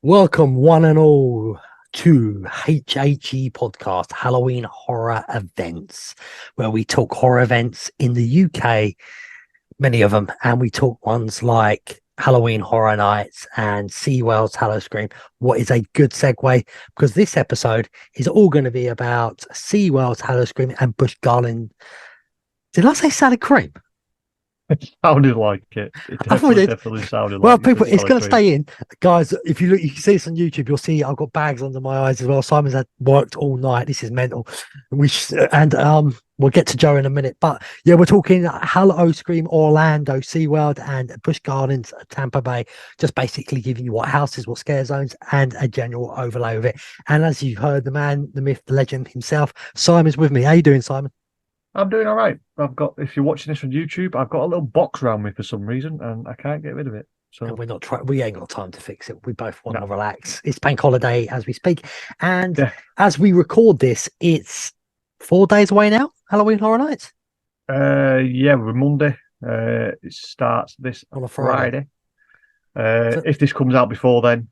Welcome, one and all, to HHE Podcast, Halloween Horror Events, where we talk horror events in the UK, many of them, and we talk ones like Halloween Horror Nights and SeaWorld's Howl-O-Scream. What is a good segue? Because this episode is all going to be about SeaWorld's Howl-O-Scream and Busch Garland. Did I say salad cream? It sounded like it. It I thought it. definitely sounded Well, like you people, said it's salad going to cream. stay in, guys. If you look, you can see this on YouTube. You'll see I've got bags under my eyes as well. Simon's had worked all night. This is mental. We'll get to Joe in a minute, but yeah, we're talking Howl-O-Scream, Orlando, SeaWorld, and Busch Gardens, Tampa Bay. Just basically giving you what houses, what scare zones, and a general overlay of it. And as you heard, the man, the myth, the legend himself, Simon's with me. How you doing, Simon? I'm doing all right. If you're watching this on YouTube, I've got a little box around me for some reason, and I can't get rid of it. So And we're not trying. We ain't got time to fix it. We both want to no. relax. It's bank holiday as we speak, and Yeah. as we record this, it's 4 days away now. Halloween Horror Nights Yeah, we're Monday. It starts this on a Friday. So If this comes out before then,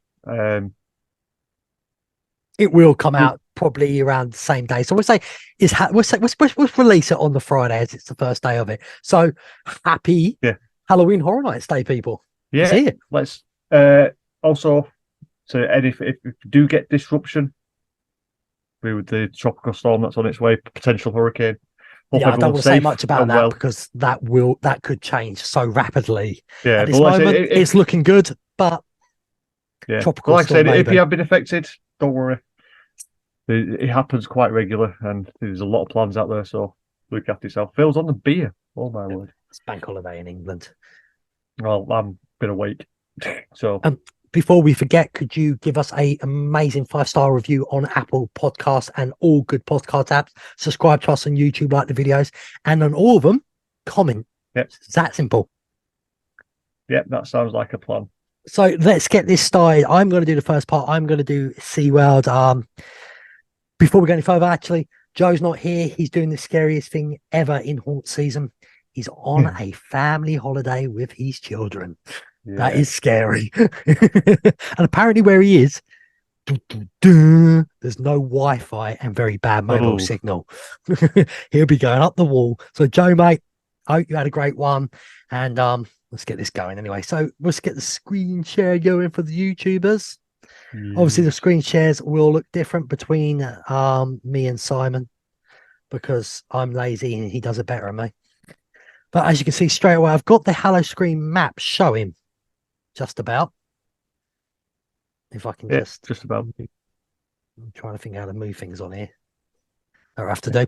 it will come out probably around the same day. So we'll say we'll release it on the Friday as it's the first day of it. So happy Halloween Horror Nights Day, people. yeah. See it. Let's also and if you do get disruption with the tropical storm that's on its way, potential hurricane. Yeah, I don't want to say much about that because that could change so rapidly. Yeah, at this moment, it's looking good, but yeah, tropical like I storm, said, if maybe. you have been affected, don't worry. It happens quite regular, and there's a lot of plans out there. So look after yourself. Phil's on the beer. Oh my word! It's bank holiday in England. Well, I'm been awake. So before we forget, could you give us a amazing 5-star review on Apple Podcasts and all good podcast apps? Subscribe to us on YouTube, like the videos, and on all of them, comment. Yep. It's that simple. Yep, that sounds like a plan. So let's get this started. I'm going to do the first part. I'm going to do SeaWorld. Before we go any further, actually, Joe's not here. He's doing the scariest thing ever in haunt season. He's on a family holiday with his children. Yeah. That is scary. And apparently where he is, there's no Wi-Fi and very bad mobile signal. He'll be going up the wall. So Joe, mate, I hope you had a great one. And let's get this going anyway. So let's get the screen share going for the YouTubers. Obviously, the screen shares will look different between me and Simon because I'm lazy and he does it better than me. But as you can see straight away, I've got the Howl-O-Scream map showing just about. If I can just about. I'm trying to think how to move things on here. I have to do.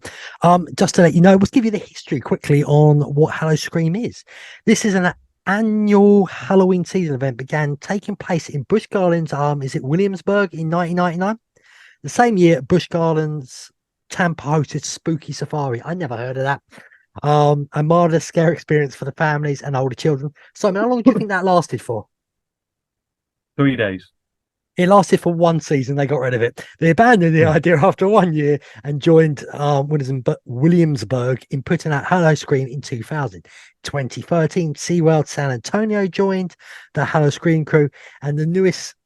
Just to let you know, let's give you the history quickly on what Howl-O-Scream is. This is an annual Halloween season event began taking place in Busch Gardens, is it Williamsburg in 1999? The same year, Busch Gardens Tampa hosted Spooky Safari. I never heard of that. A marvelous scare experience for the families and older children. Simon, how long do you think that lasted for? 3 days. It lasted for one season. They got rid of it. They abandoned the idea after 1 year and joined Williamsburg in putting out Howl-O-Scream in 2000. 2013, SeaWorld San Antonio joined the Howl-O-Scream crew, and the newest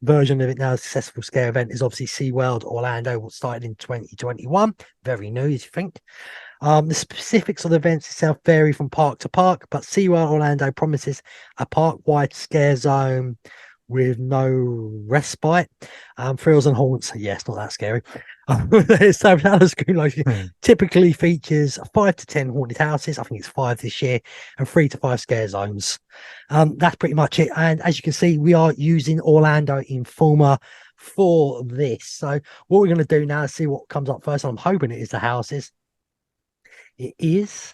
version of it now, a successful scare event, is obviously SeaWorld Orlando, what started in 2021. Very new, as you think. The specifics of the events itself vary from park to park, but SeaWorld Orlando promises a park-wide scare zone with no respite. Thrills and haunts. Yeah, it's not that scary. So Howl-O-Scream typically features 5 to 10 haunted houses. I think it's 5 this year, and 3 to 5 scare zones. That's pretty much it. And as you can see, we are using Orlando Informer for this. So what we're going to do now is see what comes up first. I'm hoping it is the houses. It is.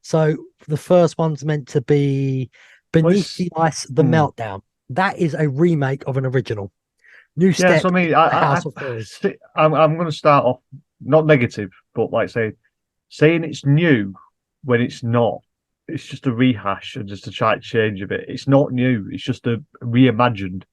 So the first one's meant to be Beneath the Ice, The Meltdown. That is a remake of an original. New step. Yeah, so I'm going to start off not negative, but like saying it's new when it's not. It's just a rehash and just to try to change a bit. It's not new. It's just a reimagined.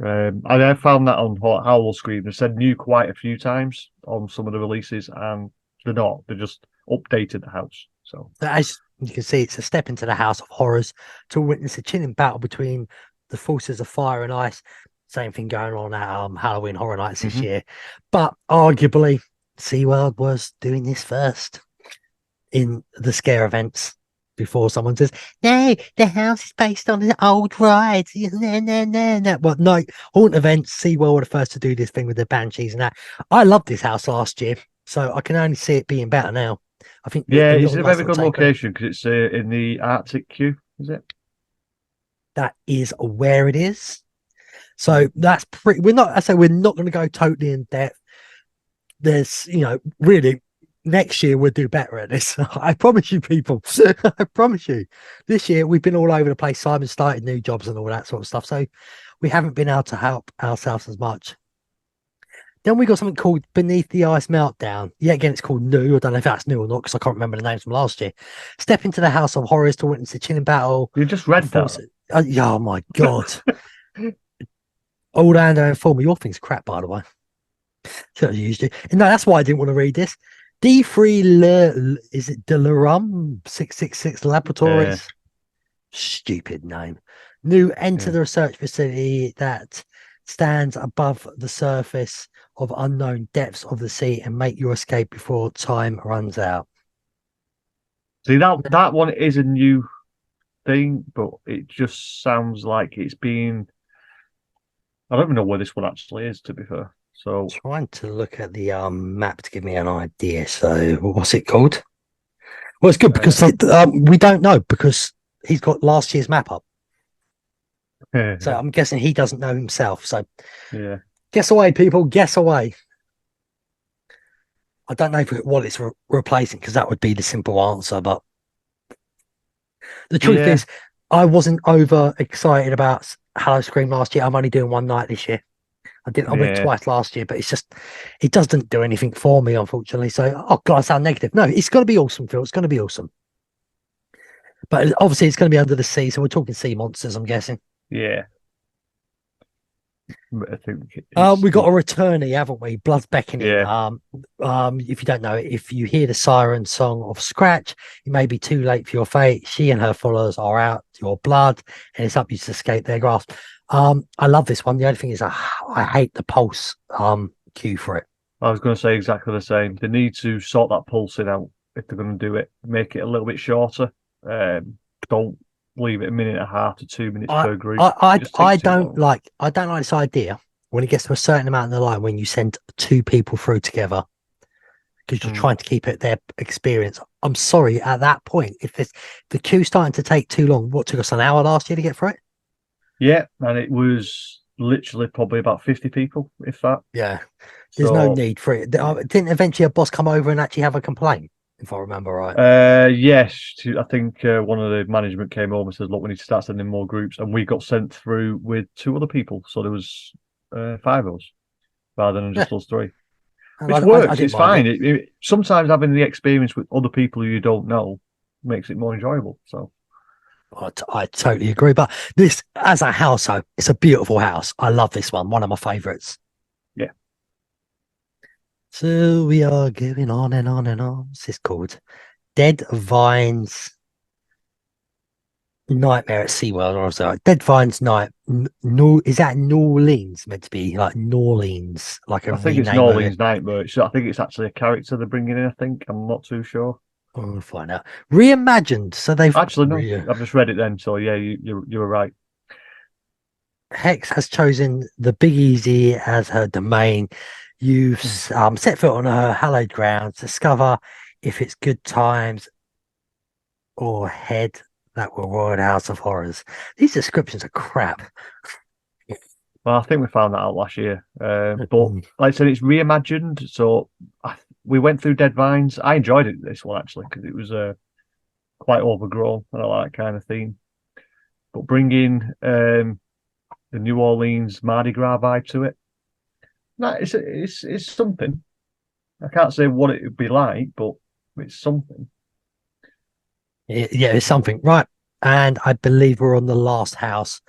I found that on Howl-O-Scream. They said new quite a few times on some of the releases, and they're not. They just updated the house. So as you can see, it's a step into the house of horrors to witness a chilling battle between the forces of fire and ice Same thing going on at Halloween Horror Nights this Hmm. year. But arguably, SeaWorld was doing this first in the scare events before someone says, no, the house is based on an old ride. No, no, no, no. Well, no, haunt events, SeaWorld were the first to do this thing with the banshees and that. I loved this house last year, so I can only see it being better now. I think Yeah, a it's little a nice very little good take on it. location because it's in the Arctic queue, is it? That is where it is. So Mm. that's pretty. We're not. I say we're not going to go totally in depth. There's, really next year we'll do better at this. I promise you, people. I promise you. This year we've been all over the place. Simon started new jobs and all that sort of stuff. So we haven't been able to help ourselves as much. Then we got something called Beneath the Ice Meltdown. Yeah, again, it's called New. I don't know if that's new or not because I can't remember the names from last year. Step into the House of Horrors to witness a chilling battle. You just read Before, that. yeah, oh my god! Old Ando Informer. Your thing's crap, by the way. Should have used it. No, that's why I didn't want to read this. D3 is it Delarum 666 Yeah, Laboratories? Stupid name. New enter yeah. the research facility that stands above the surface of unknown depths of the sea and make your escape before time runs out. See that one is a new thing, but it just sounds like it's been. I don't even know where this one actually is, to be fair. So Trying to look at the map to give me an idea. So what's it called? Well, it's good because uh, we don't know because he's got last year's map up. So yeah, I'm guessing he doesn't know himself. So yeah, guess away, people. Guess away. I don't know what it's replacing because that would be the simple answer. But the truth yeah, is, I wasn't over excited about Howl-O-Scream last year. I'm only doing one night this year. I went yeah, twice last year, but it's just it doesn't do anything for me, unfortunately. So, oh god, I sound negative. No, it's going to be awesome, Phil. It's going to be awesome. But obviously, it's going to be under the sea, so we're talking sea monsters. I'm guessing. yeah. I think it's We got a returnee, haven't we? Blood's beckoning. yeah. If you don't know, if you hear the siren song of Scratch, it may be too late for your fate. She and her followers are out your blood, and it's up to you to escape their grasp. I love this one. The only thing is, I hate the pulse cue for it. I was going to say exactly the same. They need to sort that pulsing out if they're going to do it. Make it a little bit shorter. Don't leave it a minute and a half to 2 minutes I per group. I It I, just I takes too don't long. like I don't like this idea when it gets to a certain amount in the line when you send two people through together because you're Mm. trying to keep it their experience. I'm sorry, at that point, if the queue's starting to take too long, what took us an hour last year to get through it? Yeah, and it was literally probably about 50 people, if that. Yeah, there's no So, need for it. Didn't eventually a boss come over and actually have a complaint, if I remember right? yes, I think one of the management came over and said, "Look, we need to start sending more groups," and we got sent through with two other people, so there was five of us rather than Yeah, just us three, and which I works. didn't It's mind fine. it. Sometimes having the experience with other people who you don't know makes it more enjoyable. So, I totally agree. But this, as a house, though, it's a beautiful house. I love this one of my favorites. yeah, So we are going on and on and on. This is called Dead Vines Nightmare at SeaWorld. Or sorry, Dead Vines Night. No, is that New Orleans meant to be like New Orleans, like a I think it's rename of it? Norling's Nightmare. So I think it's actually a character they're bringing in. I think I'm not too sure. We'll find out. Reimagined. So they've Actually, no, I've just read it then. So yeah, you were right. Hex has chosen the Big Easy as her domain. You've Hmm. set foot on her hallowed grounds. Discover if it's good times or head that will roar the House of Horrors. These descriptions are crap. Well, I think we found that out last year. But Mm. like I said, it's reimagined. So we went through Dead Vines. I enjoyed it this one actually because it was quite overgrown and I like that kind of theme. But bringing the New Orleans Mardi Gras vibe to it, no, it's something. I can't say what it would be like, but it's something. Yeah, it's something. Right. And I believe we're on the last house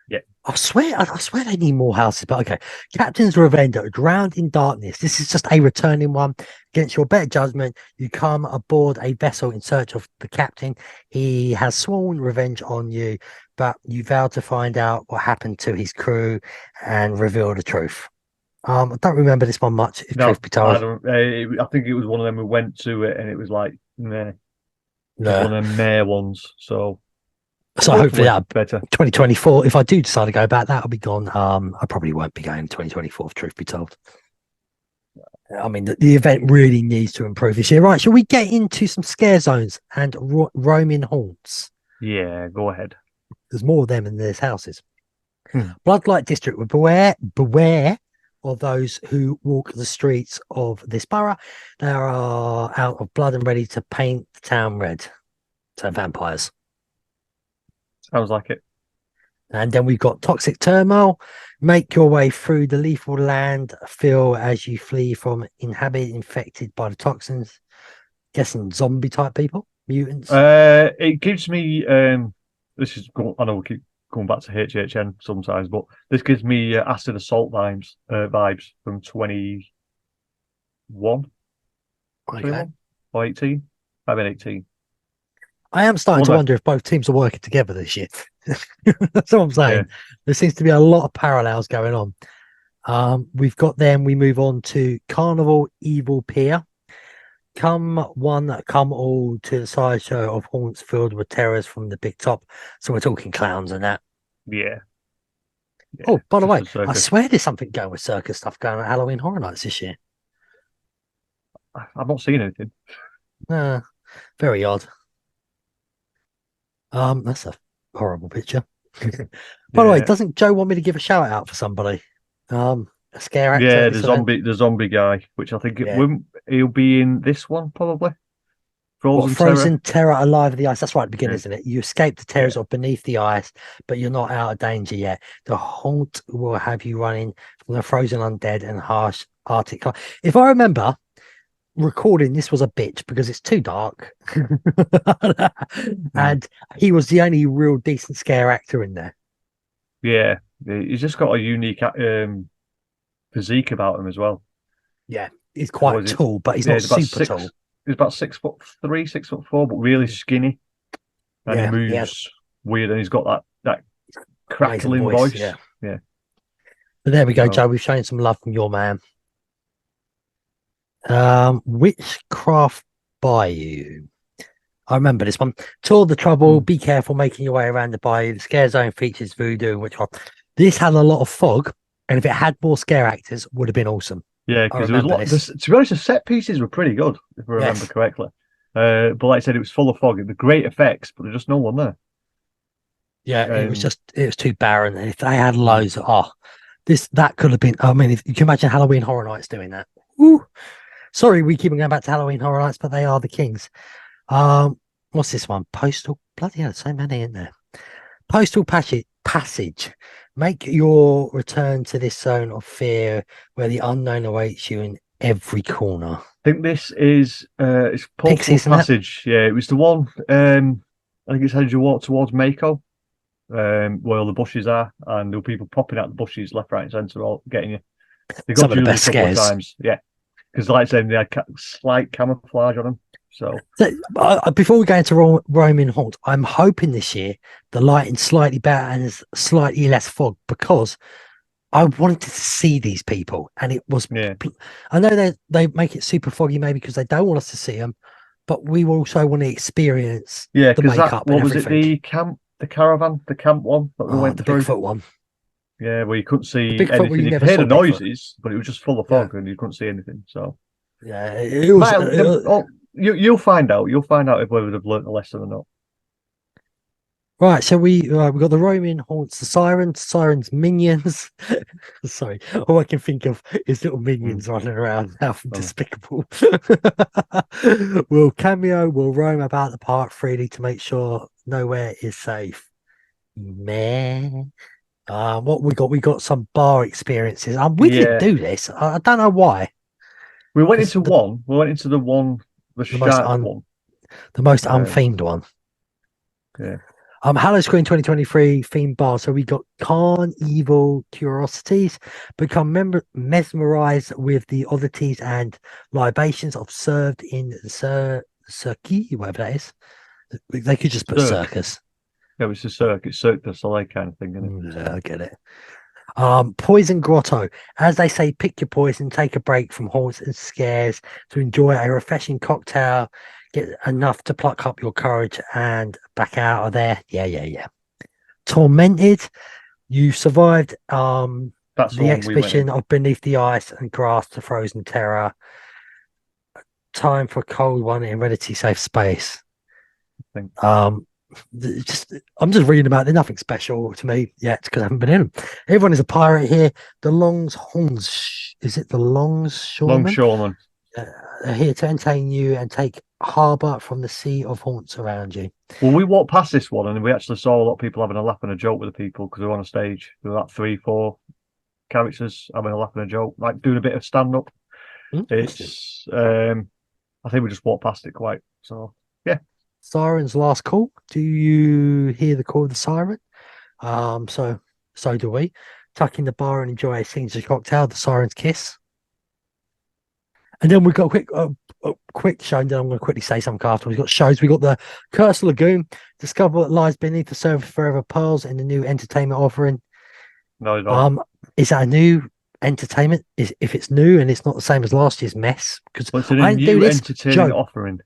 Yeah. I swear they need more houses, but okay. Captain's Revenge, drowned in darkness. This is just a returning one. Against your better judgment, you come aboard a vessel in search of the captain. He has sworn revenge on you, but you vow to find out what happened to his crew and reveal the truth. I don't remember this one much, if truth No, be I told. don't. I think it was one of them we went to it, and it was like, meh. It was No. one of them meh ones. So So hopefully hopefully that better. 2024, if I do decide to go back, that'll be gone. I probably won't be going in 2024, if truth be told. I mean, the event really needs to improve this year. Right, shall we get into some scare zones and roaming haunts? Yeah, go ahead. There's more of them than there's houses. Hmm. Bloodlight District, beware of those who walk the streets of this borough. They are out of blood and ready to paint the town red. So vampires. Sounds like it. And then we've got Toxic Turmoil. Make your way through the lethal land. Feel as you flee from inhabit infected by the toxins. Guessing zombie type people, mutants. It gives me this is I know we keep going back to HHN sometimes, but this gives me acid assault vibes from 21, Okay. or 18. I've been 18. I am starting to One of wonder if both teams are working together this year. That's what I'm yeah, saying. There seems to be a lot of parallels going on. We've got them. We move on to Carnival Evil Pier. Come one, come all to the sideshow of haunts filled with terrors from the big top. So we're talking clowns and that. yeah, yeah. Oh, by the Just way, a I circus. swear there's something going with circus stuff going on at Halloween Horror Nights this year. I've not seen anything. Uh, very odd. That's a horrible picture. By the way, Yeah, doesn't Joe want me to give a shout out for somebody? A scare actor at yeah. this event? The zombie guy, which I think it Yeah. won't. He'll be in this one probably. What Frozen Terror. frozen terror alive of the ice? That's right at the beginning, Yeah, isn't it? You escape the yeah. terrors of beneath the ice, but you're not out of danger yet. The haunt will have you running from the frozen undead and harsh Arctic. If I remember, recording this was a bitch because it's too dark, Mm. and he was the only real decent scare actor in there. Yeah, he's just got a unique physique about him as well. Yeah, he's What quite is it? tall, but he's Yeah, not super tall. he's about 6'3", 6'4", but really skinny, and he Yeah, he has moves weird, and he's got that amazing crackling voice. voice. Yeah, Yeah. but there we go, So Joe. We've shown some love from your man. Witchcraft Bayou. I remember this one. Tour the trouble. mm. Be careful making your way around the bayou. The scare zone features voodoo and witchcraft. This had a lot of fog, and if it had more scare actors, would have been awesome. Yeah, I because there was a remember lot. this. To be honest, the set pieces were pretty good, if I remember Yes. correctly. But like I said, it was full of fog. The great effects, but there's just no one there. Yeah, Um, it was too barren. And if they had mm. loads of, that could have been, I mean, if you can imagine Halloween Horror Nights doing that. Woo. Sorry, we keep going back to Halloween Horror Nights, but they are the kings. What's this one? Postal. Bloody hell, so many in there. Postal passage. Make your return to this zone of fear where the unknown awaits you in every corner. I think this is it's Postal Pixies, isn't it? Passage. Yeah, it was the one. I think it's as you walk towards Mako, where all the bushes are, and there were people popping out the bushes left, right, and centre, all getting you. They Some got of the Julie a best couple of scares. times. Yeah, because like I said, they had slight camouflage on them. So So, before we go into Roman Haunt, I'm hoping this year the lighting's slightly better and there's slightly less fog because I wanted to see these people, and it was. yeah, I know they make it super foggy maybe because they don't want us to see them, but we also want to experience yeah, the because that makeup and what was it? everything. The caravan, the camp one that we Oh, went the through. Bigfoot one, Yeah, where you couldn't the see Bigfoot where anything. you You could never hear saw the Bigfoot. noises, but it was just full of Yeah, fog, and you couldn't see anything. So. yeah, it was. You'll find out. You'll find out if whether they've learnt a lesson or not. Right, so we got the Roman haunts, the sirens, minions. Sorry, all I can think of is little Mm. minions running around. How Oh. despicable! Will cameo, will roam about the park freely to make sure nowhere is safe. Man, what we got? We got some bar experiences. We didn't Yeah, do this. I don't know why, we went because into one. We went into the one, the the most shark one. the most Um, unthemed one. yeah, Howl-O-Scream 2023 themed bar. So we got Carnival Curiosities, become mesmerized with the oddities and libations observed in Cirque, whatever that is. They could just put Cirque. circus. Yeah, it's a cirque. It's Cirque du Soleil kind of thing, isn't it? Yeah, I get it. Poison Grotto. As they say, pick your poison, take a break from haunts and scares to enjoy a refreshing cocktail. Get enough to pluck up your courage and back out of there. Yeah. Tormented. You survived That's the the one we went exhibition in. of Beneath the Ice and Grass to Frozen Terror. Time for a cold one in relatively safe space. I think. Just I'm just reading about it. They're nothing special to me yet because I haven't been in them. Everyone is a pirate here. The Longs is it the Longshoremen? Longshoreman. Are here to entertain you and take harbour from the sea of haunts around you. Well, we walked past this one and we actually saw a lot of people having a laugh and a joke with the people because we were on a stage. There were like 3-4 characters having a laugh and a joke, like doing a bit of stand up. It's I think we just walked past it quite. So yeah. Siren's last call. Do you hear the call of the siren? So do we. Tuck in the bar and enjoy a signature cocktail, the siren's kiss. And then we've got a quick show, and then I'm going to quickly say something after. We've got shows. We've got the Cursed Lagoon, discover what lies beneath the surface forever pearls in the new entertainment offering. No, no. Is that a new entertainment? If it's new and it's not the same as last year's mess? Because Well, it's a I didn't do new this. entertaining offering.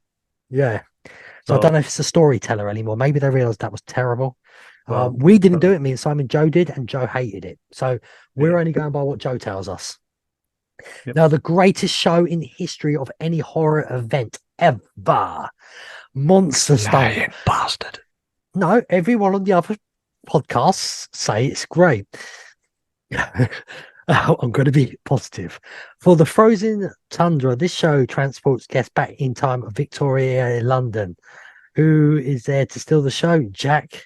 Yeah. So I don't know if it's a storyteller anymore. Maybe they realized that was terrible. Well, we didn't do it. Me and Simon Joe did, and Joe hated it. So we're only going by what Joe tells us. Yep. Now, the greatest show in the history of any horror event ever, Monster Stunt. You bastard. No, everyone on the other podcasts say it's great. I'm going to be positive. For the frozen tundra, this show transports guests back in time of Victoria, London. Who is there to steal the show? Jack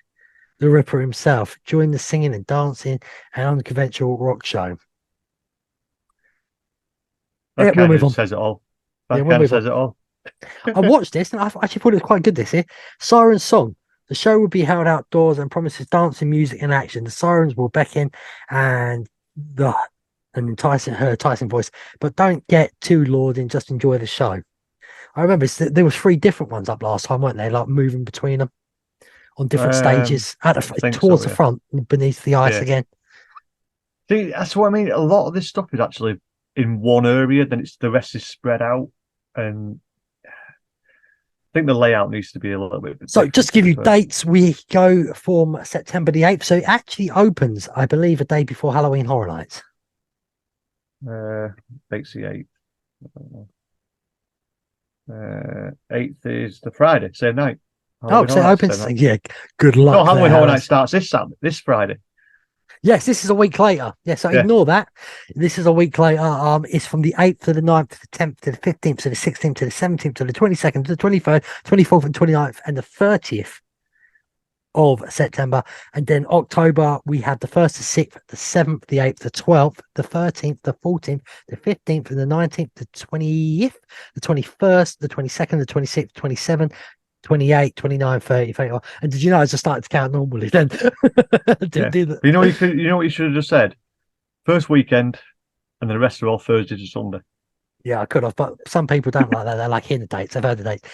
the Ripper himself. Join the singing and dancing and unconventional rock show. That kind of says it all. That kind of says it all. I watched this and I actually thought it was quite good this here. Siren's Song. The show will be held outdoors and promises dancing, music, and action. The sirens will beckon and enticing voice, but don't get too lauding. Just enjoy the show. I remember there was 3 different ones up last time, weren't they? Like moving between them on different stages towards the front, beneath the ice again. See, that's what I mean. A lot of this stuff is actually in one area, then the rest is spread out, and I think the layout needs to be a little bit. So, just to give you dates, we go from September the 8th. So, it actually opens, I believe, a day before Halloween Horror Nights. Date's the 8th. 8th is the Friday, same night. So it opens. Yeah, good luck. No, Halloween Horror Night starts this Friday. Yes, this is a week later. Yes, so ignore that. This is a week later. It's from the 8th to the 9th to the 10th to the 15th to the 16th to the 17th to the 22nd to the 23rd, 24th and 29th and the 30th of September. And then October, we have the 1st to 6th, the 7th, the 8th, the 12th, the 13th, the 14th, the 15th and the 19th, the 20th, the 21st, the 22nd, the 26th, 27th, 28, 29, 30, 31. And did you know I just started to count normally then? You know what you should have just said? First weekend, and the rest are all Thursday to Sunday. Yeah, I could have, but some people don't like that. They like hearing the dates. They've heard the dates.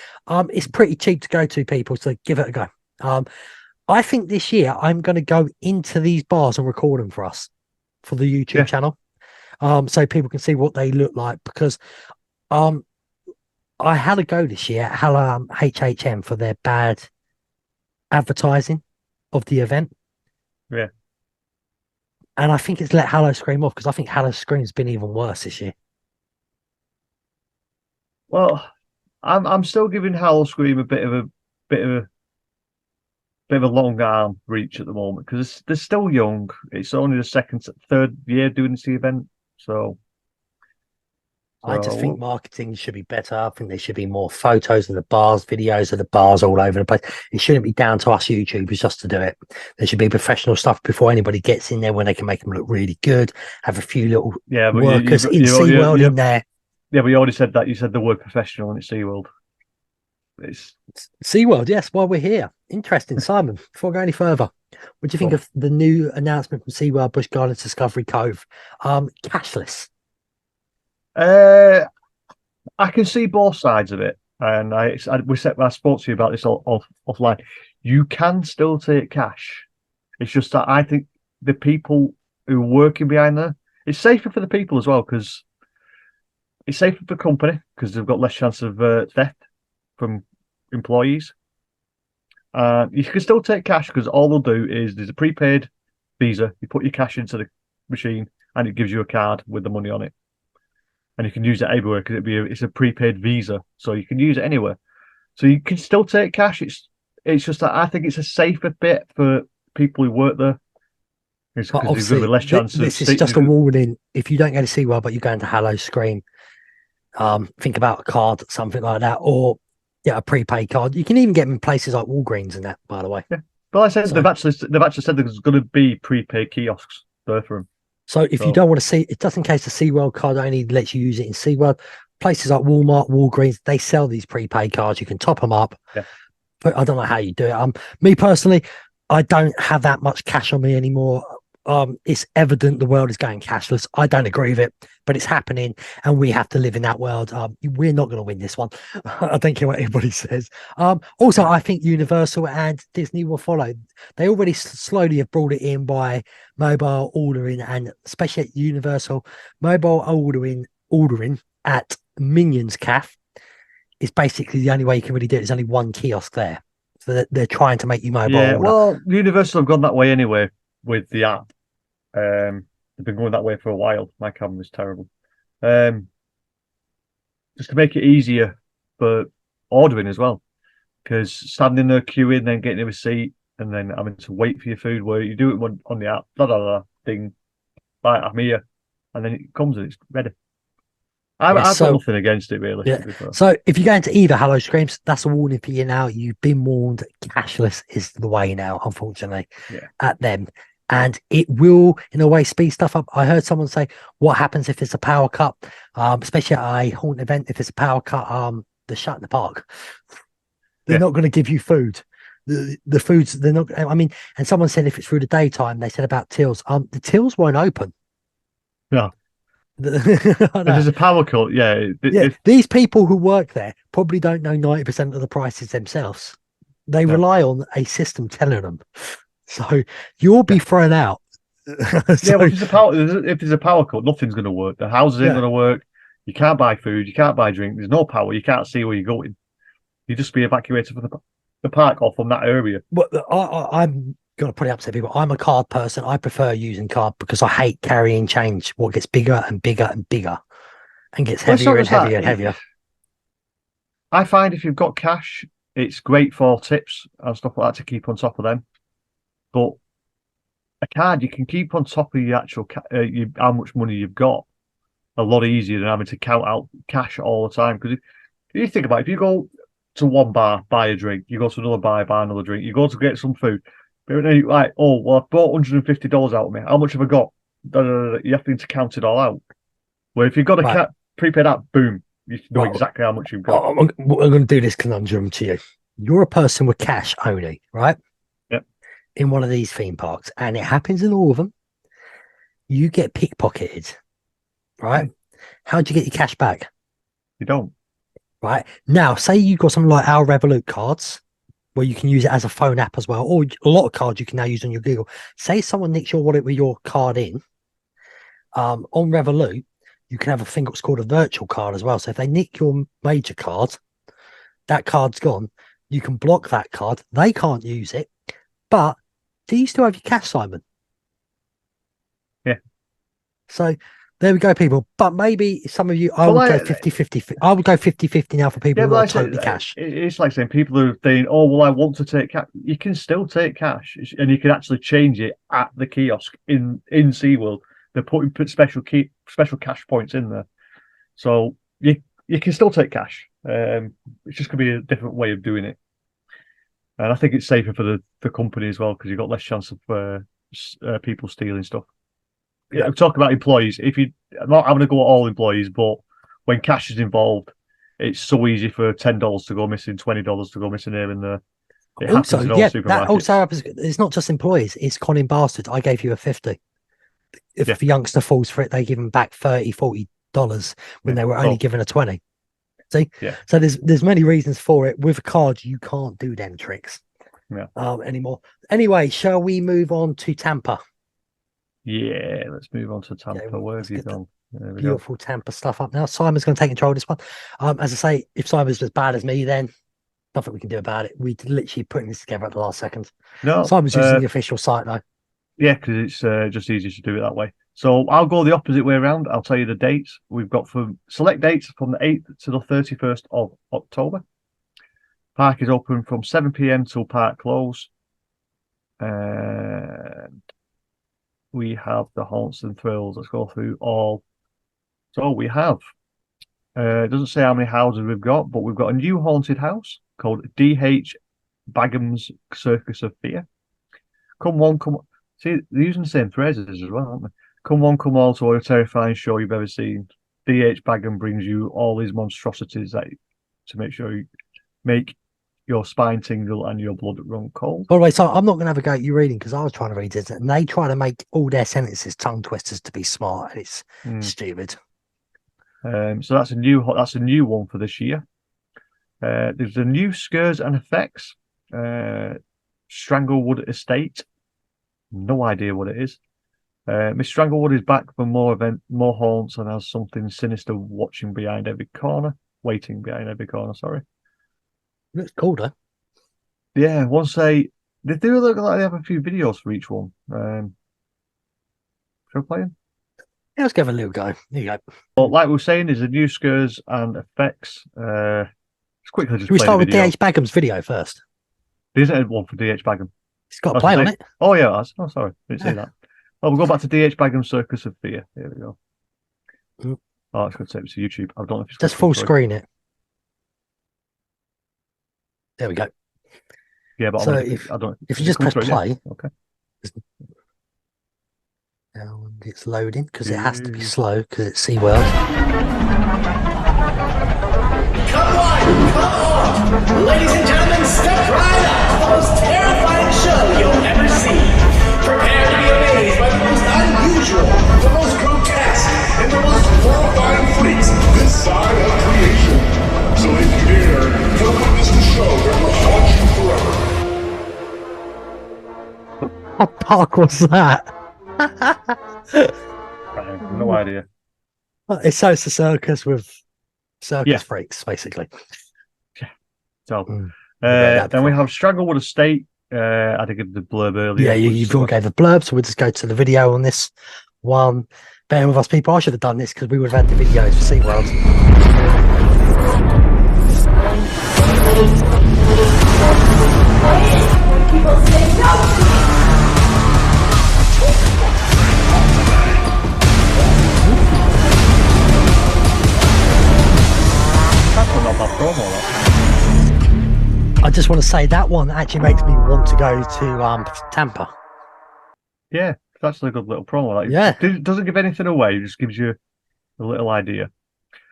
It's pretty cheap to go to, people, so give it a go. I think this year I'm going to go into these bars and record them for us for the YouTube channel, so people can see what they look like, because I had a go this year at HHM for their bad advertising of the event. Yeah. And I think it's let Howl-O-Scream off, because I think Howl-O-Scream's been even worse this year. Well, I'm still giving Howl-O-Scream a bit of a long arm reach at the moment, because they're still young. It's only the third year doing this event, so. I just think marketing should be better. I think there should be more photos of the bars, videos of the bars all over the place. It shouldn't be down to us YouTubers just to do it. There should be professional stuff before anybody gets in there, when they can make them look really good. Have a few little workers in SeaWorld in there. Yeah, but you already said that. You said the word professional, and it's SeaWorld. It's SeaWorld, yes, while we're here. Interesting, Simon. Before I go any further, what do you think well, of the new announcement from SeaWorld Busch Gardens Discovery Cove? Cashless. uh, I can see both sides of it, and I spoke to you about this offline. You can still take cash. It's just that I think the people who are working behind there, it's safer for the people as well because it's safer for the company because they've got less chance of theft from employees. You can still take cash because all they'll do is there's a prepaid Visa. You put your cash into the machine and it gives you a card with the money on it, and you can use it everywhere because it's a prepaid Visa, so you can use it anywhere. So you can still take cash. It's just that I think it's a safer bit for people who work there. It's But because there's going to obviously, be less chance of this is just a warning. If you don't go to SeaWorld, but you're going to Howl-O-Scream, think about a card, something like that, or a prepaid card. You can even get them in places like Walgreens and that, by the way. Yeah. But like I said So, they've actually said there's going to be prepaid kiosks there for them. so if you So don't want to see it, just in case the SeaWorld card only lets you use it in SeaWorld, places like Walmart, Walgreens, they sell these prepaid cards. You can top them up. yeah, But I don't know how you do it. Me personally, I don't have that much cash on me anymore. It's evident the world is going cashless. I don't agree with it, but it's happening, and we have to live in that world. We're not going to win this one. I don't care what anybody says. Also, yeah, I think Universal and Disney will follow. They already slowly have brought it in by mobile ordering, and especially at Universal, mobile ordering at Minions Caf is basically the only way you can really do it. There's only one kiosk there. So they're trying to make you mobile yeah. order. Well, Universal have gone that way anyway with the app. They've been going that way for a while. My camera's terrible. Um, just to make it easier for ordering as well, because standing there queuing, then getting a receipt, and then having to wait for your food, where you do it on the app, ding, right, I'm here, and then it comes and it's ready. Yes, I've got so nothing against it really, yeah. to be fair. So if you're going to either Howl-O-Screams, that's a warning for you now. You've been warned. Cashless is the way now, unfortunately, Yeah. at them. And it will, in a way, speed stuff up. I heard someone say, what happens if there's a power cut? Especially at a haunt event, if there's a power cut, they're shutting the park. They're Yeah. not going to give you food. The foods, they're not, I mean, and someone said if it's through the daytime, they said about tills. The tills won't open. Yeah. I If know. there's a power cut, yeah. Yeah, these people who work there probably don't know 90% of the prices themselves. They No. rely on a system telling them. So you'll be Yeah. thrown out. Yeah, So but if there's a power cut, nothing's going to work. The houses ain't yeah, going to work. You can't buy food. You can't buy drink. There's no power. You can't see where you're going. You just be evacuated from the park or from that area. but I'm gonna put it up to people. I'm a card person. I prefer using card because I hate carrying change. What gets bigger and bigger and bigger and gets Well, it's not heavier and just that. heavier and heavier. I find if you've got cash, it's great for tips and stuff like that to keep on top of them. But a card, you can keep on top of your actual how much money you've got a lot easier than having to count out cash all the time. Because if you think about it, if you go to one bar, buy a drink, you go to another bar, buy another drink, you go to get some food, but then you're like, oh, well, I've bought $150 out of me. How much have I got? You have to count it all out. Where if you've got a Right, prepaid app, boom, you know right. exactly how much you've got. I'm going to do this conundrum to you. You're a person with cash only, right? Yep. In one of these theme parks, and it happens in all of them. You get pickpocketed, right? Mm. How do you get your cash back? You don't. Right now, say you got something like our Revolut cards, where you can use it as a phone app as well, or a lot of cards you can now use on your Google. Say someone nicks your wallet with your card in, on Revolut, you can have a thing that's called a virtual card as well. So if they nick your major card, that card's gone. You can block that card. They can't use it. But do you still have your cash, Simon? Yeah. So there we go, people. But maybe some of you, I But would go like, 50-50. I would go 50-50 now for people yeah, who but are like I said, totally cash. it's like saying people are saying, "Oh, well, I want to take cash." You can still take cash, and you can actually change it at the kiosk in SeaWorld. They're putting special cash points in there, so you can still take cash. It's just gonna be a different way of doing it, and I think it's safer for the company as well because you've got less chance of people stealing stuff. Yeah, talk about employees. I'm not having to go at all employees, but when cash is involved, it's so easy for $10 to go missing, $20 to go missing here and there. It Also, happens in all yeah, that supermarkets. also happens. It's not just employees; it's conning bastards. I gave you a 50. If Yeah. the youngster falls for it, they give them back $30-40 when Yeah. they were only given a 20. See, Yeah. so there's many reasons for it. With a card, you can't do them tricks Yeah. anymore. Anyway, shall we move on to Tampa? Yeah, let's move on to Tampa. Yeah, Where let's have you get the gone? There we go. beautiful Tampa stuff up now. Simon's going to take control of this one. As I say, if Simon's as bad as me, then nothing we can do about it. We literally putting this together at the last second. No, Simon's using the official site though. yeah, because it's just easier to do it that way. So I'll go the opposite way around. I'll tell you the dates we've got for select dates from the 8th to the 31st of October. Park is open from 7 p.m. till park close. And we have the haunts and thrills. Let's go through all. So we have, it doesn't say how many houses we've got, but we've got a new haunted house called D.H. Bagham's Circus of Fear. Come one, come. See, they're using the same phrases as well, aren't they? Come one, come all to a terrifying show you've ever seen. D.H. Bagham brings you all these monstrosities to make your spine tingle and your blood run cold. By the way, so I'm not going to have a go at you reading because I was trying to read it, and they try to make all their sentences tongue twisters to be smart, and it's stupid. So that's a new one for this year. There's a new Scares and Effects, Stranglewood Estate. No idea what it is. Miss Stranglewood is back for more haunts, and has something sinister waiting behind every corner. Sorry. Looks cool though. Yeah, one say they do look like they have a few videos for each one. Shall we play them? Yeah, let's give it a little go. There you go. Well, like we were saying, there's a new Scares and Effects. Let's quickly just. Should we play start the with video. D.H. Bagham's video first? There isn't one for D.H. Bagham. It's got a play on it. Oh yeah, oh sorry, didn't see that. Oh, we'll go back to D.H. Bagham's Circus of Fear. Here we go. Oh, it's going to take me to YouTube. I don't know if it's just full screen it. There we go. Yeah, but so if you just press play, okay. Now it's loading because it has to be slow because it's SeaWorld. Come on! Ladies and gentlemen, step right up! The most terrifying show you'll ever see. Prepare to be amazed by the most unusual, the most grotesque, and the most horrifying freaks this side of creation. So if you dare, you'll witness the show that will haunt you forever. What park was that? I have no idea. It's a circus with circus freaks, basically. Yeah. So then we have Stranglewood Estate. I think of the blurb earlier. Yeah, you've all gave a blurb, so we'll just go to the video on this one. Bear with us, people. I should have done this because we would have had the videos for SeaWorld. People say no. I just want to say that one actually makes me want to go to Tampa. Yeah, that's a good little promo. Like, yeah, it doesn't give anything away. It just gives you a little idea.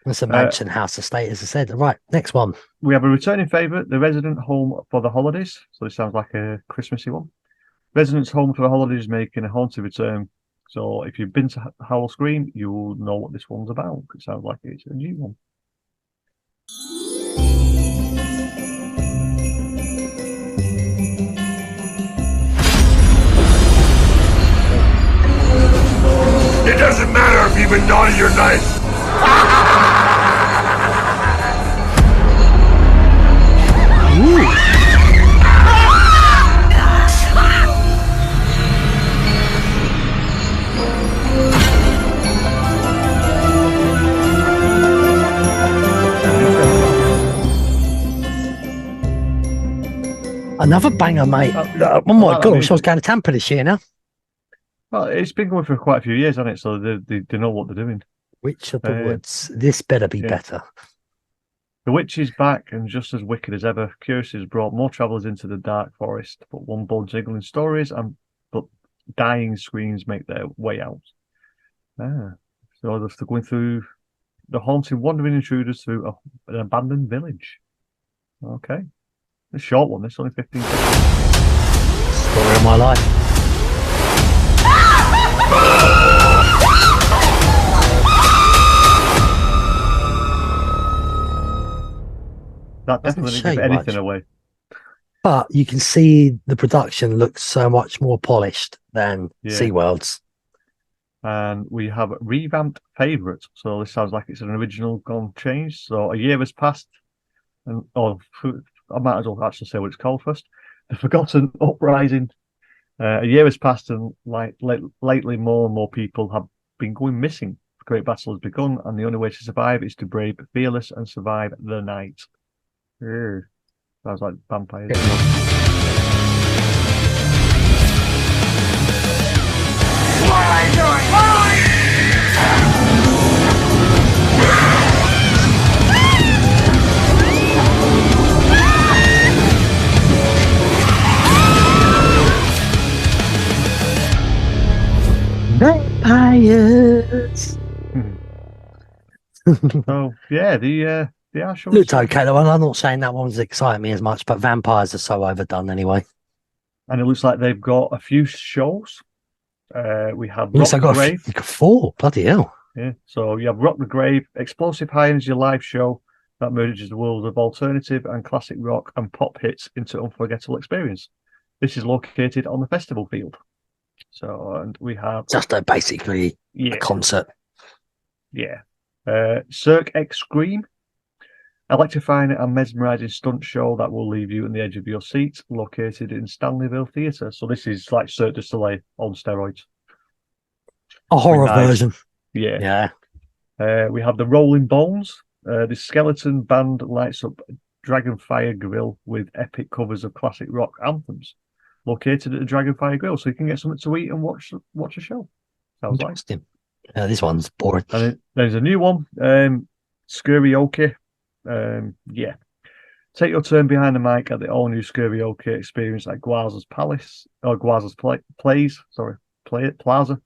It's a mansion house estate, as I said. Right, next one. We have a returning favourite, the Resident Home for the Holidays. So this sounds like a Christmassy one. Residents Home for the Holidays making a haunted return. So if you've been to Howl-O-Scream, you'll know what this one's about. It sounds like it's a new one. It doesn't matter if you've been naughty or nice. Another banger, mate. Oh my God, I wish I was going to Tampa this year now. Well, it's been going for quite a few years, hasn't it? So they know what they're doing. Witch of the Woods. This better be better. The witch is back and just as wicked as ever. Curiosity has brought more travellers into the dark forest, but one blood-jiggling stories but dying screams make their way out. So they're going through the haunting wandering intruders through an abandoned village. Okay. A short one, this only 15 seconds. Story of my life. That Doesn't definitely show give you anything much. away. But you can see the production looks so much more polished than Yeah. SeaWorld's. And we have revamped favourites. So this sounds like it's an original gone changed. So a year has passed, and I might as well actually say what it's called first. The Forgotten Uprising. A year has passed, and lately more and more people have been going missing. The great battle has begun, and the only way to survive is to brave fearless and survive the night. Sounds like vampires. Vampires. So yeah, the actual Looked okay though. I'm not saying that one's exciting me as much, but vampires are so overdone anyway. and it looks like they've got a few shows. We have Looks Rock like the I Grave. got 4. Bloody hell. Yeah, so you have Rock the Grave, Explosive High Energy live show that merges the world of alternative and classic rock and pop hits into unforgettable experience. This is located on the festival field. So, and we have Just basically a concert. Yeah. Cirque Extreme, electrifying and mesmerizing stunt show that will leave you on the edge of your seat, located in Stanleyville Theatre. So this is like Cirque du Soleil on steroids. A horror Nice. version. Yeah. Yeah. We have the Rolling Bones. The skeleton band lights up Dragonfire Grill with epic covers of classic rock anthems, located at the Dragonfire Grill, so you can get something to eat and watch a show. Sounds like. Interesting. This one's boring. And then there's a new one, Scarezones. Yeah. Take your turn behind the mic at the all-new Scarezones experience at Gwaza's Plaza.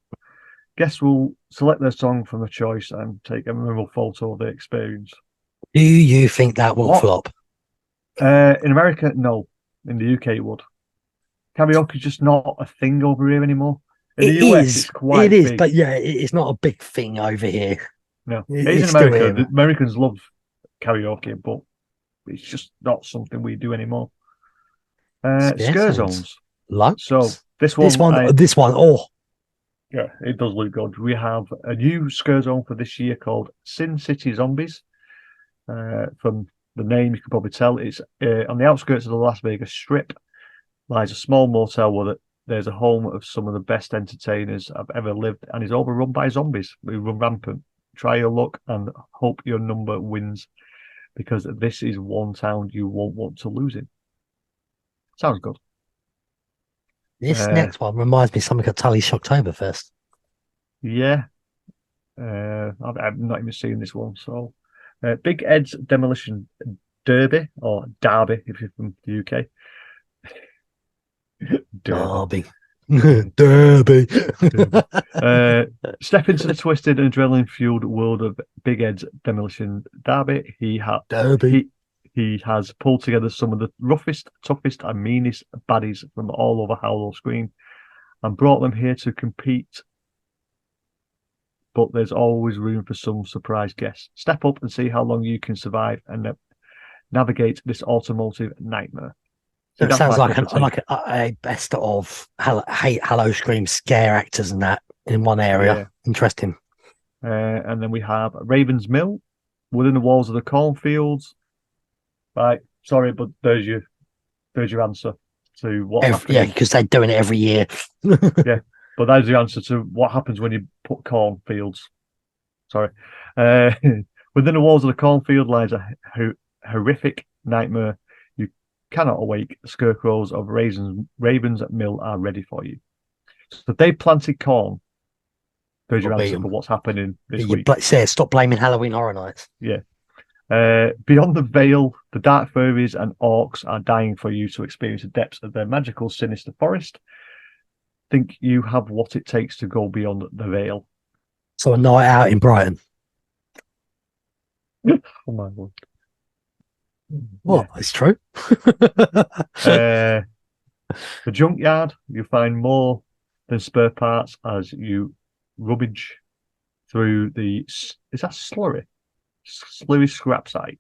Guests will select their song from the choice and take a memorable photo of the experience. Do you think that will flop? In America, no. In the UK, it would. Karaoke is just not a thing over here anymore. In the US, it's quite big. But yeah, it's not a big thing over here. No, It's it is in still America. here. The Americans love karaoke, but it's just not something we do anymore. Scare zones. Loads. So this one. Oh, Yeah, it does look good. We have a new scare zone for this year called Sin City Zombies. From the name, you can probably tell it's on the outskirts of the Las Vegas Strip. Lies a small motel where there's a home of some of the best entertainers I've ever lived, and is overrun by zombies who run rampant. Try your luck and hope your number wins, because this is one town you won't want to lose in. Sounds good. this next one reminds me of something at Tully Shocktoberfest. Yeah. I've not even seen this one. So, Big Ed's Demolition Derby, or Derby if you're from the UK. Derby. Derby. Step into the twisted and adrenaline-fueled world of Big Ed's Demolition Derby. He has pulled together some of the roughest, toughest, and meanest baddies from all over Howl-O-Scream and brought them here to compete. But there's always room for some surprise guests. Step up and see how long you can survive and navigate this automotive nightmare. So it sounds like a best of Howl-O-Scream scare actors and that in one area. Yeah. Interesting. And then we have Raven's Mill, within the walls of the cornfields. Right, sorry, but there's your answer to what happens. Yeah, because they're doing it every year. Yeah, but that's the answer to what happens when you put cornfields. Sorry. Within the walls of the cornfield lies a horrific nightmare. You cannot awake. Scarecrows of Ravens at Mill are ready for you. So they planted corn. There's your answer for what's happening this week. Stop blaming Halloween Horror Nights. Yeah. Beyond the veil, the dark fairies and orcs are dying for you to experience the depths of their magical, sinister forest. Think you have what it takes to go beyond the veil. So a night out in Brighton. Oh my word. Well, it's true. The junkyard, you find more than spare parts as you rummage through the. Is that slurry? Slurry scrap site.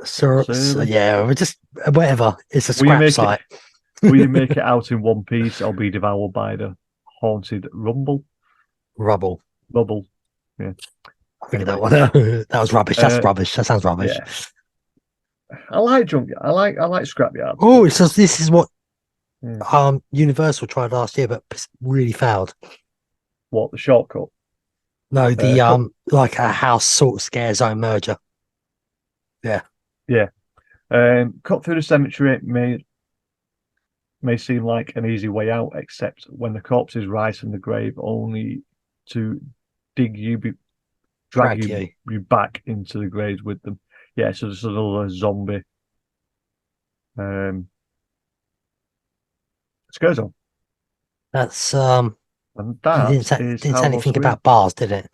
Surly. Yeah, we're just whatever. It's a Will you scrap make site. Will you make it out in one piece or be devoured by the haunted Rubble. rubble? Yeah. I think Anyway. that was rubbish. That's rubbish. That sounds rubbish. Yeah. I like junkyard. I like scrapyards. Oh, it's just, this is what Yeah. Universal tried last year, but really failed. What, the shortcut? No, the like a house sort of scare zone merger. Yeah. Cut through the cemetery may seem like an easy way out, except when the corpses rise from the grave, only to drag you back into the graves with them. Yeah, so there's another zombie. Scare zone. That's And that didn't say anything Howl-O-Scream. about bars, did it?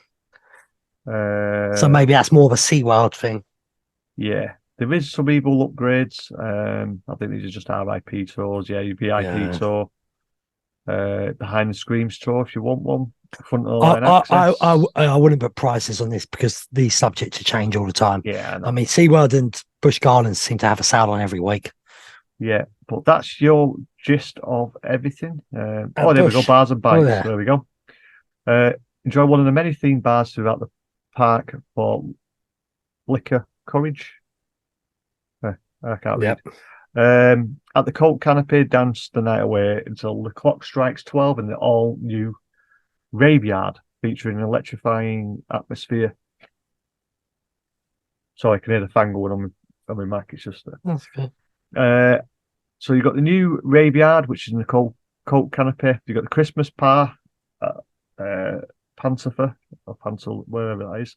So maybe that's more of a SeaWorld thing. Yeah, there is some evil upgrades. I think these are just RIP tours. Yeah, your VIP tour. Behind the Screams tour if you want one. Front of the line access. I wouldn't put prices on this because these subject to change all the time. Yeah, I mean, SeaWorld and Busch Gardens seem to have a sale on every week. Yeah, but that's your gist of everything. There we go. Bars and bikes. yeah. There we go. Enjoy one of the many themed bars throughout the park for liquor courage. I can't read. At the Colt Canopy, dance the night away until the clock strikes 12 in the all-new Graveyard, featuring an electrifying atmosphere. Sorry, I can hear the fan going on my Mac. It's just That's good. so you've got the new Graveyard, which is in the Colt Canopy. You've got the Christmas Par at Pantifer, or Pantel, wherever that is.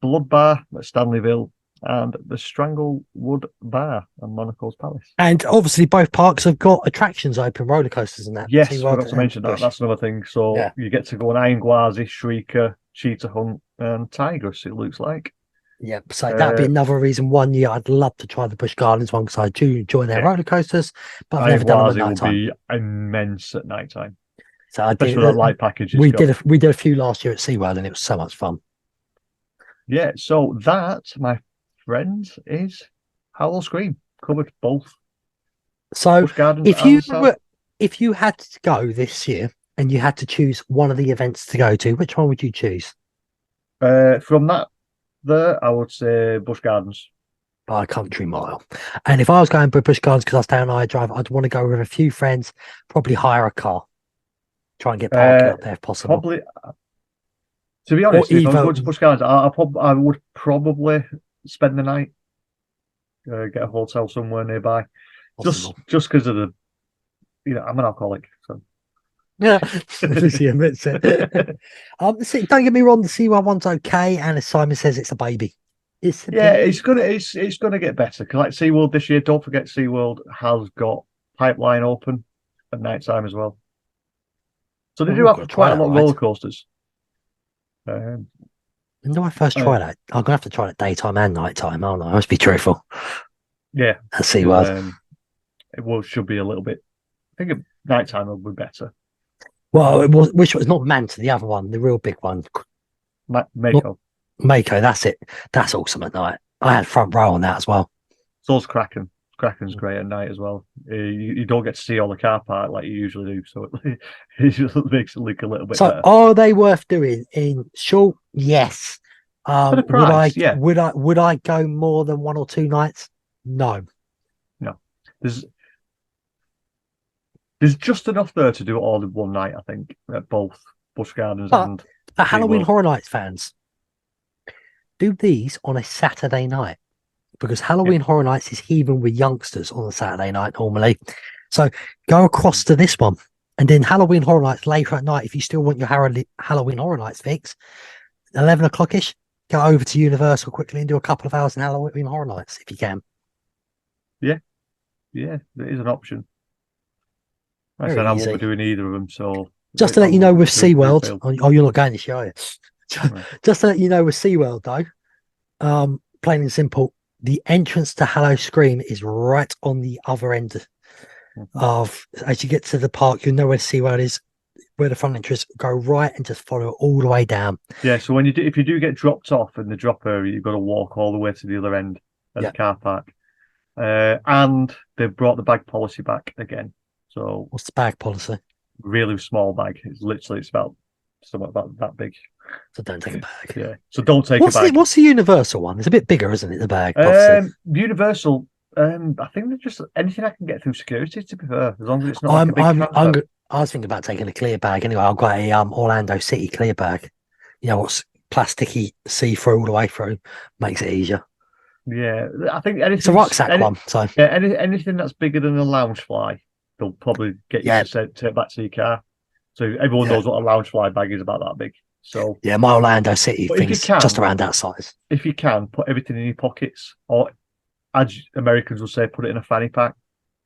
Blood Bar at Stanleyville, and the Stranglewood Bar at Monacle's Palace. And obviously, both parks have got attractions open, roller coasters and that. Yes, forgot to mention that. Busch. That's another thing. So you get to go on Iron Gwazi, Shrieker, Cheetah Hunt, and Tigress, it looks like. Yeah, so that'd be another reason. One year I'd love to try the Busch Gardens one because I do enjoy their roller coasters, but I've never done them at night time. Will be immense at night time. So I did that light package. We did a few last year at SeaWorld and it was so much fun. Yeah, so that, my friends, is Howl-O-Scream. Covered both. So if you had to go this year and you had to choose one of the events to go to, which one would you choose? From that there, I would say Busch Gardens. By a country mile. And if I was going to Busch Gardens because I stay on I Drive, I'd want to go with a few friends, probably hire a car. Try and get parking up there if possible. Probably. To be honest, if I was going to Busch Gardens, I would probably spend the night, get a hotel somewhere nearby, possible. just because of the, I'm an alcoholic. So. Yeah, she admits it. Don't get me wrong, the SeaWorld one's okay, and as Simon says, it's a baby. It's gonna get better because like SeaWorld this year. Don't forget, SeaWorld has got pipeline open at night time as well. So they do have quite a lot of roller coasters. When do I first try that? I'm gonna have to try it daytime and nighttime, aren't I? I must be truthful. Yeah, at SeaWorld. It should be a little bit. I think nighttime would be better. Well, which was not Manta, the other one, the real big one. Mako. Mako, that's it. That's awesome at night. I had front row on that as well. So's Kraken. Kraken's great at night as well. You don't get to see all the car park like you usually do, so it just makes it look a little bit better. Are they worth doing? In short, yes. For the price, would I go more than 1 or 2 nights? No. There's just enough there to do it all in one night, I think, at both Busch Gardens and Halloween Horror Nights fans, do these on a Saturday night because Halloween Horror Nights is even with youngsters on a Saturday night normally. So go across to this one and then Halloween Horror Nights later at night. If you still want your Halloween Horror Nights fix, 11 o'clock-ish, go over to Universal quickly and do a couple of hours in Halloween Horror Nights if you can. Yeah, there is an option. I said I won't be doing either of them, so just to let you know with SeaWorld, you're not going this year, are you? Just to let you know with SeaWorld though, Plain and simple. The entrance to Howl-O-Scream is right on the other end of, as you get to the park, you'll know where SeaWorld is, where the front entrance. Go right and just follow it all the way down. Yeah, so when if you do get dropped off in the drop area, you've got to walk all the way to the other end of the car park. And they've brought the bag policy back again. So what's the bag policy? Really small bag. It's about somewhat about that big. So don't take a bag. Yeah. So don't take a bag. What's the Universal one? It's a bit bigger, isn't it? The bag. Universal. I think they're just anything I can get through security. To be fair, as long as it's not. I was thinking about taking a clear bag anyway. I've got a Orlando City clear bag. You know what's plasticky, see through all the way through, makes it easier. Yeah, I think it's a rucksack one. So yeah, anything that's bigger than a lounge fly, they'll probably get you to take back to your car. So everyone knows what a lounge fly bag is about that big. So yeah, my Orlando City thing's just around that size. If you can, put everything in your pockets, or as Americans will say, put it in a fanny pack,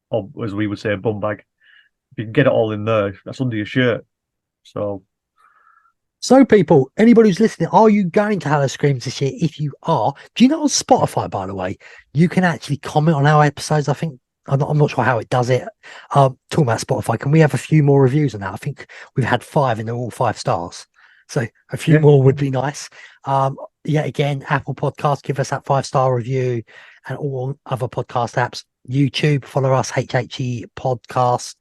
or as we would say, a bum bag. If you can get it all in there, that's under your shirt. So people, anybody who's listening, are you going to Howl-O-Scream this year? If you are, do you know on Spotify, by the way, you can actually comment on our episodes? I think I'm not sure how it does it. Talking about Spotify, can we have a few more reviews on that? I think we've had 5 and they're all 5 stars. So a few more would be nice. Again, Apple Podcasts, give us that 5-star review, and all other podcast apps. YouTube, follow us, HHE Podcast.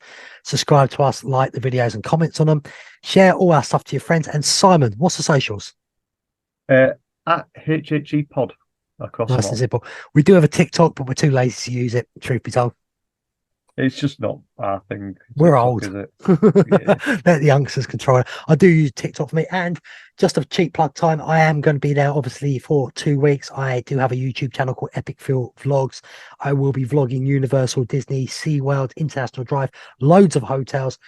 Subscribe to us, like the videos and comments on them. Share all our stuff to your friends. And Simon, what's the socials? At HHE Pod across. Nice and simple. We do have a TikTok, but we're too lazy to use it, truth be told. It's just not our thing. We're old. Is it? Let the youngsters control it. I do use TikTok for me. And just a cheap plug time, I am going to be there, obviously, for 2 weeks. I do have a YouTube channel called Epic Phil Vlogs. I will be vlogging Universal, Disney, SeaWorld, International Drive, loads of hotels.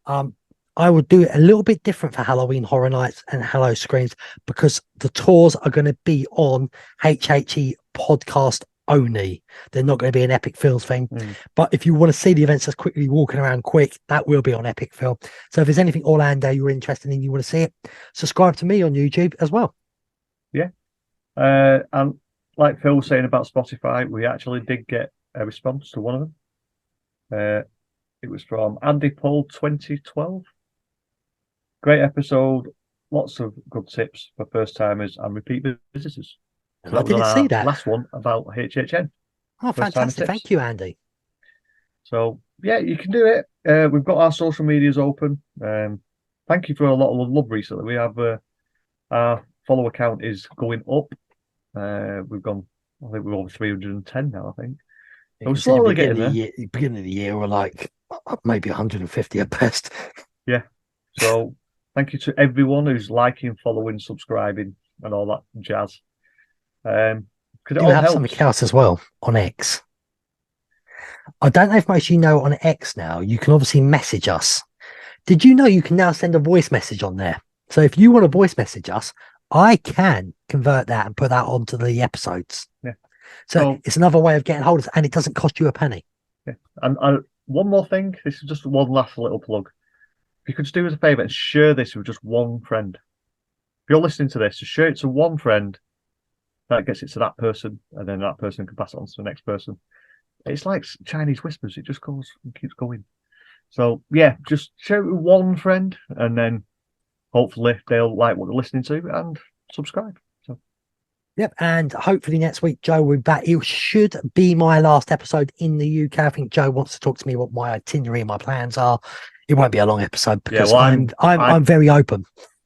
I will do it a little bit different for Halloween Horror Nights and Howl-O-Screams, because the tours are going to be on HHE Podcast only. They're not going to be an Epic Phil's thing. But if you want to see the events that's quickly walking around quick, that will be on Epic Phil. So if there's anything Orlando you're interested in, you want to see it, subscribe to me on YouTube as well. Yeah. And like Phil was saying about Spotify, we actually did get a response to one of them. It was from Andy Paul 2012. Great episode. Lots of good tips for first timers and repeat visitors. So I didn't see that. Last one about HHN. Oh, fantastic. Thank you, Andy. So, yeah, you can do it. We've got our social medias open. Thank you for a lot of love recently. We have our follower count is going up. I think we're over 310 now, I think. So we're slowly getting there. Beginning of the year, we're like maybe 150 at best. Yeah. So, thank you to everyone who's liking, following, subscribing, and all that jazz. Because it all have helps. Something else as well on X. I don't know if most of you know, on X now you can obviously message us. Did you know you can now send a voice message on there? So if you want to voice message us, I can convert that and put that onto the episodes. Yeah. So it's another way of getting hold of us, and it doesn't cost you a penny. Yeah. And one more thing, this is just one last little plug. If you could just do us a favour and share this with just one friend. If you're listening to this, just share it to one friend. That gets it to that person, and then that person can pass it on to the next person. It's like Chinese whispers; it just goes and keeps going. So yeah, just share it with one friend, and then hopefully they'll like what they're listening to and subscribe. So yep, and hopefully next week Joe will be back. It should be my last episode in the UK. I think Joe wants to talk to me what my itinerary and my plans are. It won't be a long episode because I'm very open.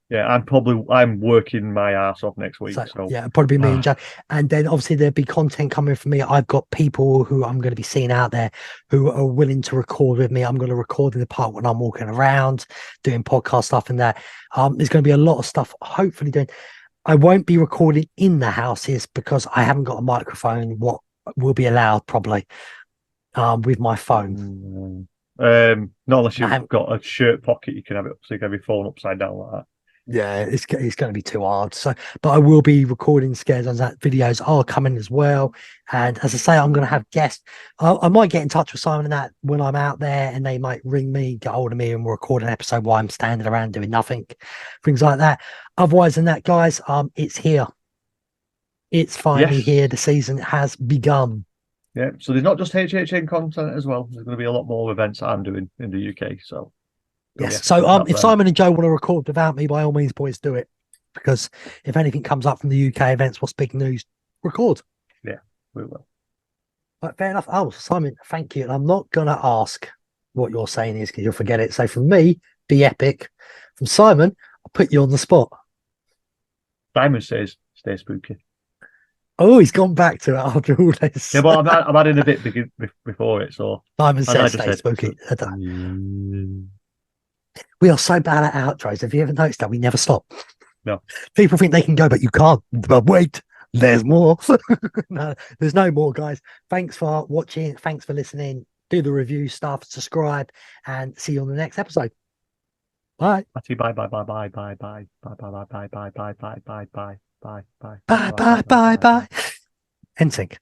Yeah, I'm working my ass off next week. So yeah, probably me and Joe. And then obviously there'll be content coming from me. I've got people who I'm going to be seeing out there who are willing to record with me. I'm going to record in the park when I'm walking around, doing podcast stuff and that. There's going to be a lot of stuff hopefully doing. I won't be recording in the houses because I haven't got a microphone. What will be allowed probably with my phone. Not unless you've got a shirt pocket, you can have it so you can have your phone upside down like that. Yeah, it's going to be too hard. So, but I will be recording scare zones. That videos are coming as well. And as I say, I'm going to have guests. I might get in touch with Simon and that when I'm out there, and they might ring me, get hold of me, and we'll record an episode while I'm standing around doing nothing, things like that. Otherwise than that, guys, it's here. It's finally Yes. here. The season has begun. Yeah, so there's not just HHN content as well. There's going to be a lot more events that I'm doing in the UK. So Yes. yeah, So look out if for them. Simon and Joe want to record without me, by all means, boys, do it. Because if anything comes up from the UK events, what's big news? Record. we will. But fair enough. Oh, Simon, thank you. And I'm not gonna ask what you're saying is because you'll forget it. So from me, be epic. From Simon, I'll put you on the spot. Simon says, "Stay spooky." Oh, he's gone back to it after all this. Yeah, but I'm adding a bit before it. So Simon I says, just stay said- spooky. We are so bad at outros. Have you ever noticed that? We never stop. No. People think they can go, but you can't. But wait, there's more. No, there's no more, guys. Thanks for watching. Thanks for listening. Do the review stuff, subscribe, and see you on the next episode. Bye. Bye bye bye bye bye bye bye bye bye bye bye bye bye bye bye bye bye Bye, bye, bye, bye. NSYNC.